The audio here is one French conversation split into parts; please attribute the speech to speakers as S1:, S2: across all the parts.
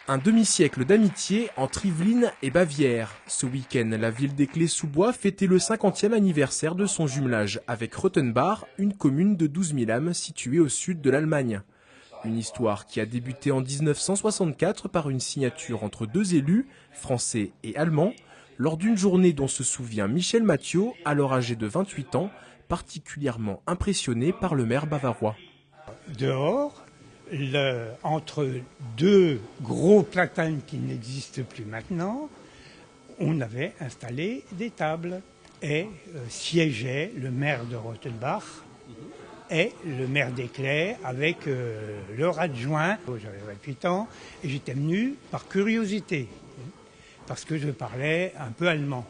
S1: Un demi-siècle d'amitié entre Yvelines et Bavière. Ce week-end, la ville des Clés-sous-Bois fêtait le 50e anniversaire de son jumelage avec Rottenbach, une commune de 12 000 âmes située au sud de l'Allemagne. Une histoire qui a débuté en 1964 par une signature entre deux élus, français et allemands, lors d'une journée dont se souvient Michel Mathieu, alors âgé de 28 ans, particulièrement impressionné par le maire bavarois.
S2: Dehors, entre deux gros platanes qui n'existent plus maintenant, on avait installé des tables et siégeait le maire de Rottenbach et le maire des Clés avec leur adjoint. J'avais 28 ans et j'étais venu par curiosité parce que je parlais un peu allemand.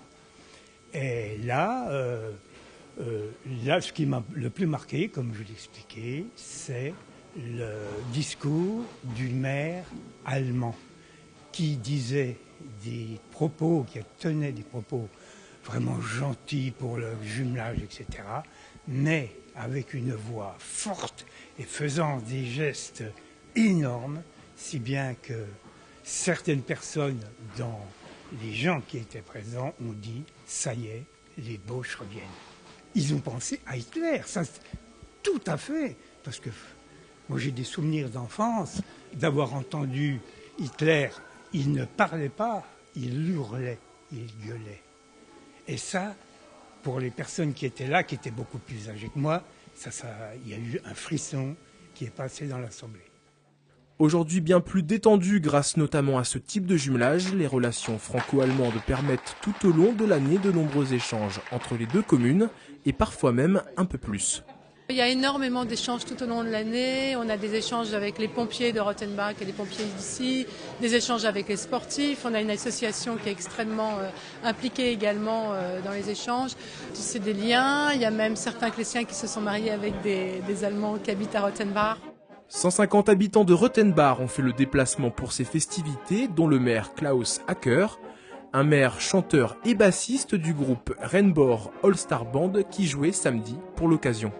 S2: Et là, ce qui m'a le plus marqué, comme je l'expliquais, c'est le discours du maire allemand qui disait des propos, qui tenait des propos vraiment gentils pour le jumelage, etc., mais avec une voix forte et faisant des gestes énormes, si bien que certaines personnes, dans les gens qui étaient présents, ont dit « ça y est, les Boches reviennent ». Ils ont pensé à Hitler, ça tout à fait, parce que moi j'ai des souvenirs d'enfance d'avoir entendu Hitler, il ne parlait pas, il hurlait, il gueulait. Et ça, pour les personnes qui étaient là, qui étaient beaucoup plus âgées que moi, il y a eu un frisson qui est passé dans l'Assemblée.
S1: Aujourd'hui bien plus détendu grâce notamment à ce type de jumelage, les relations franco-allemandes permettent tout au long de l'année de nombreux échanges entre les deux communes et parfois même un peu plus.
S3: Il y a énormément d'échanges tout au long de l'année. On a des échanges avec les pompiers de Rottenbach et les pompiers d'ici, des échanges avec les sportifs. On a une association qui est extrêmement impliquée également dans les échanges. C'est des liens. Il y a même certains Clésiens qui se sont mariés avec des Allemands qui habitent à Rottenbach.
S1: 150 habitants de Rottenbach ont fait le déplacement pour ces festivités, dont le maire Klaus Acker, un maire chanteur et bassiste du groupe Rainbow All Star Band qui jouait samedi pour l'occasion.